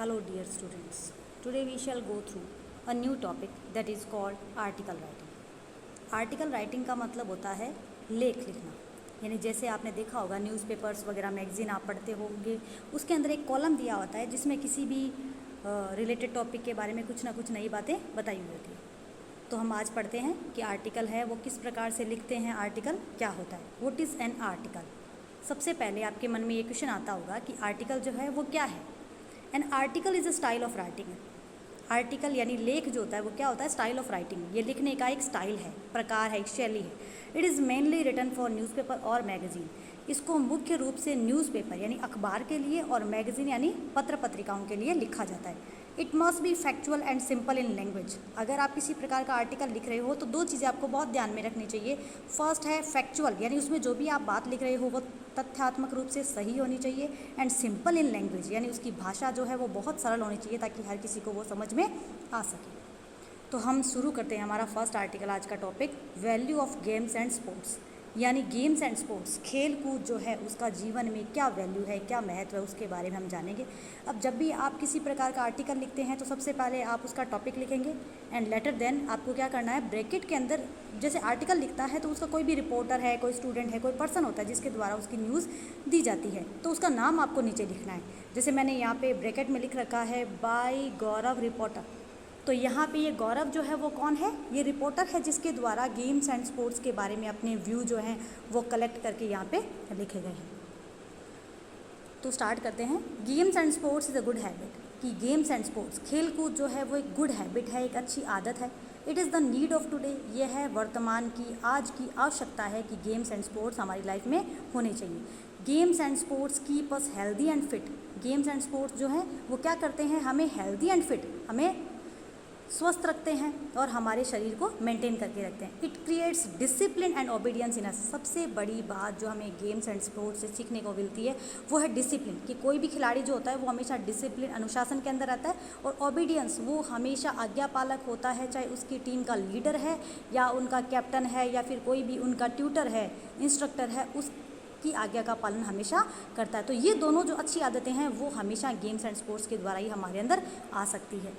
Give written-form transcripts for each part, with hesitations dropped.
Hello dear students. Today we shall go through a new topic that is called article writing. Article writing का मतलब होता है लेख लिखना, यानी जैसे आपने देखा होगा न्यूज़पेपर्स वगैरह मैगज़ीन आप पढ़ते होंगे, उसके अंदर एक कॉलम दिया होता है जिसमें किसी भी रिलेटेड टॉपिक के बारे में कुछ ना कुछ नई बातें बताई हुई होती है। तो हम आज पढ़ते हैं कि आर्टिकल है वो किस प्रकार से लिखते हैं, आर्टिकल क्या होता है, व्हाट इज़ एन आर्टिकल। सबसे पहले आपके मन में ये क्वेश्चन आता होगा कि आर्टिकल जो है वो क्या है। An article is a style of writing. Article यानी लेख जो होता है वो क्या होता है, स्टाइल ऑफ राइटिंग। ये लिखने का एक स्टाइल है, प्रकार है, एक शैली है। It is mainly written for newspaper और मैगज़ीन। इसको मुख्य रूप से न्यूज़पेपर यानी अखबार के लिए और मैगज़ीन यानी पत्र पत्रिकाओं के लिए लिखा जाता है। It must be factual and simple in language. अगर आप किसी प्रकार का आर्टिकल लिख रहे हो तो दो चीज़ें आपको बहुत ध्यान में रखनी चाहिए। फर्स्ट है फैक्चुअल, यानी उसमें जो भी आप बात लिख रहे हो वो तथ्यात्मक रूप से सही होनी चाहिए। एंड सिंपल इन लैंग्वेज, यानी उसकी भाषा जो है वो बहुत सरल होनी चाहिए ताकि हर किसी को वो समझ में आ सके। तो हम शुरू करते हैं हमारा फर्स्ट आर्टिकल, आज का topic value of games and sports. यानी गेम्स एंड स्पोर्ट्स, खेल कूद जो है उसका जीवन में क्या वैल्यू है, क्या महत्व है, उसके बारे में हम जानेंगे। अब जब भी आप किसी प्रकार का आर्टिकल लिखते हैं तो सबसे पहले आप उसका टॉपिक लिखेंगे एंड लेटर देन आपको क्या करना है, ब्रैकेट के अंदर जैसे आर्टिकल लिखता है तो उसका कोई भी रिपोर्टर है, कोई स्टूडेंट है, कोई पर्सन होता है जिसके द्वारा उसकी न्यूज़ दी जाती है, तो उसका नाम आपको नीचे लिखना है। जैसे मैंने यहाँ पे ब्रैकेट में लिख रखा है बाय गौरव रिपोर्टर। तो यहाँ पे ये गौरव जो है वो कौन है, ये रिपोर्टर है जिसके द्वारा गेम्स एंड स्पोर्ट्स के बारे में अपने व्यू जो हैं वो कलेक्ट करके यहाँ पे लिखे गए हैं। तो स्टार्ट करते हैं। Games and sports is a good habit. कि गेम्स एंड स्पोर्ट्स, खेल कूद जो है वो एक गुड हैबिट है, एक अच्छी आदत है। It is the need of today, ये है वर्तमान की, आज की आवश्यकता है कि गेम्स एंड स्पोर्ट्स हमारी लाइफ में होने चाहिए। Games and sports keep us healthy and fit. Games and sports जो हैं वो क्या करते हैं, हमें हेल्दी एंड फिट, हमें स्वस्थ रखते हैं और हमारे शरीर को मेंटेन करके रखते हैं। It creates discipline and obedience in us. सबसे बड़ी बात जो हमें गेम्स एंड स्पोर्ट्स से सीखने को मिलती है वो है डिसिप्लिन, कि कोई भी खिलाड़ी जो होता है वो हमेशा डिसिप्लिन, अनुशासन के अंदर रहता है। और ओबीडियंस, वो हमेशा आज्ञापालक होता है, चाहे उसकी टीम का लीडर है या उनका कैप्टन है या फिर कोई भी उनका ट्यूटर है, इंस्ट्रक्टर है, उस की आज्ञा का पालन हमेशा करता है। तो ये दोनों जो अच्छी आदतें हैं वो हमेशा गेम्स एंड स्पोर्ट्स के द्वारा ही हमारे अंदर आ सकती है।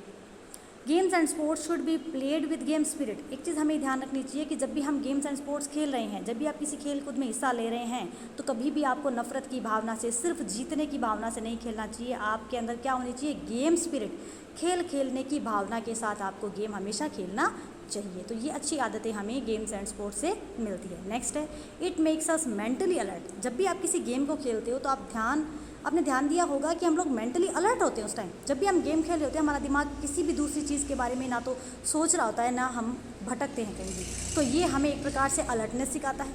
Games and sports should be played with game spirit. एक चीज़ हमें ध्यान रखनी चाहिए कि जब भी हम गेम्स एंड स्पोर्ट्स खेल रहे हैं, जब भी आप किसी खेल कूद में हिस्सा ले रहे हैं, तो कभी भी आपको नफरत की भावना से, सिर्फ जीतने की भावना से नहीं खेलना चाहिए। आपके अंदर क्या होनी चाहिए, गेम स्पिरिट, खेल खेलने की भावना के साथ आपको गेम हमेशा खेलना चाहिए। तो ये अच्छी आदतें हमें गेम्स एंड स्पोर्ट्स से मिलती है। नेक्स्ट है it makes us mentally alert. जब भी आप किसी गेम को खेलते हो तो आपने ध्यान दिया होगा कि हम लोग मेंटली अलर्ट होते हैं उस टाइम। जब भी हम गेम खेल रहे होते हैं हमारा दिमाग किसी भी दूसरी चीज़ के बारे में ना तो सोच रहा होता है, ना हम भटकते हैं कहीं भी। तो ये हमें एक प्रकार से अलर्टनेस सिखाता है।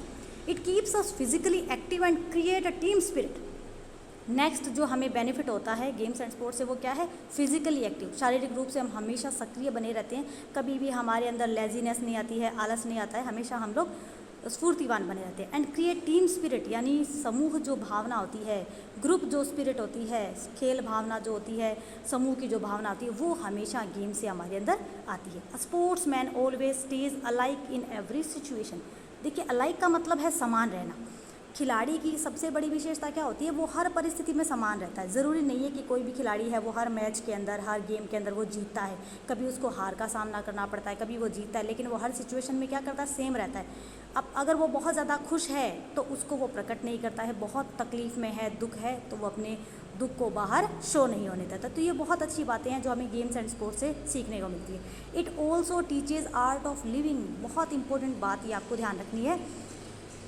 It keeps us physically active and create a team spirit. Next जो हमें बेनिफिट होता है गेम्स एंड स्पोर्ट्स से वो क्या है, फिजिकली एक्टिव, शारीरिक रूप से हम हमेशा सक्रिय बने रहते हैं। कभी भी हमारे अंदर लेजीनेस नहीं आती है, आलस नहीं आता है, हमेशा हम लोग स्फूर्तिवान बने रहते हैं। एंड क्रिएट टीम स्पिरिट, यानी समूह जो भावना होती है, ग्रुप जो स्पिरिट होती है, खेल भावना जो होती है, समूह की जो भावना होती है, वो हमेशा गेम से हमारे अंदर आती है। Sports man always stage alike in every situation. देखिए अलाइक का मतलब है समान रहना। खिलाड़ी की सबसे बड़ी विशेषता क्या होती है, वो हर परिस्थिति में समान रहता है। ज़रूरी नहीं है कि कोई भी खिलाड़ी है वो हर मैच के अंदर, हर गेम के अंदर वो जीतता है। कभी उसको हार का सामना करना पड़ता है, कभी वो जीतता है, लेकिन वो हर सिचुएशन में क्या करता है, सेम रहता है। अब अगर वो बहुत ज़्यादा खुश है तो उसको वो प्रकट नहीं करता है, बहुत तकलीफ़ में है, दुख है, तो वो अपने दुख को बाहर शो नहीं होने देता। तो ये बहुत अच्छी बातें हैं जो हमें गेम्स एंड स्पोर्ट्स से सीखने को मिलती है। It also teaches art of living. बहुत इंपॉर्टेंट बात ये आपको ध्यान रखनी है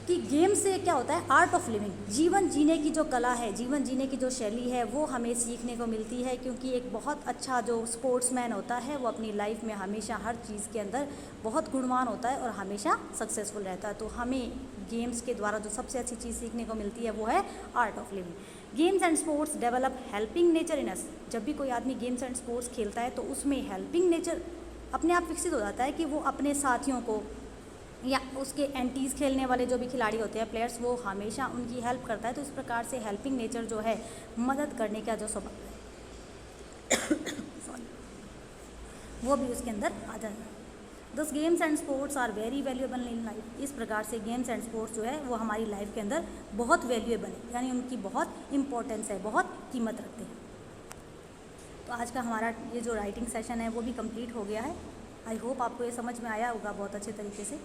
कि गेम से क्या होता है, आर्ट ऑफ लिविंग, जीवन जीने की जो कला है, जीवन जीने की जो शैली है वो हमें सीखने को मिलती है। क्योंकि एक बहुत अच्छा जो स्पोर्ट्समैन होता है वो अपनी लाइफ में हमेशा हर चीज़ के अंदर बहुत गुणवान होता है और हमेशा सक्सेसफुल रहता है। तो हमें गेम्स के द्वारा जो सबसे अच्छी चीज़ सीखने को मिलती है वो है art of living. Games and sports develop helping nature in us. जब भी कोई आदमी गेम्स एंड स्पोर्ट्स खेलता है तो उसमें हेल्पिंग नेचर अपने आप विकसित हो जाता है कि वो अपने साथियों को या उसके एंटीज़ खेलने वाले जो भी खिलाड़ी होते हैं, प्लेयर्स, वो हमेशा उनकी हेल्प करता है। तो इस प्रकार से हेल्पिंग नेचर जो है, मदद करने का जो स्वभाव है वो भी उसके अंदर आ जाता है। Thus games and sports are very valuable in life. इस प्रकार से गेम्स एंड स्पोर्ट्स जो है वो हमारी लाइफ के अंदर बहुत वैल्यूएबल है, यानी उनकी बहुत इंपॉर्टेंस है, बहुत कीमत रखते हैं। तो आज का हमारा ये जो राइटिंग सेशन है वो भी कंप्लीट हो गया है। आई होप आपको ये समझ में आया होगा बहुत अच्छे तरीके से।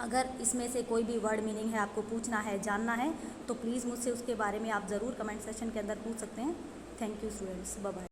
अगर इसमें से कोई भी वर्ड मीनिंग है आपको पूछना है, जानना है, तो प्लीज़ मुझसे उसके बारे में आप ज़रूर कमेंट सेक्शन के अंदर पूछ सकते हैं। Thank you students, bye bye.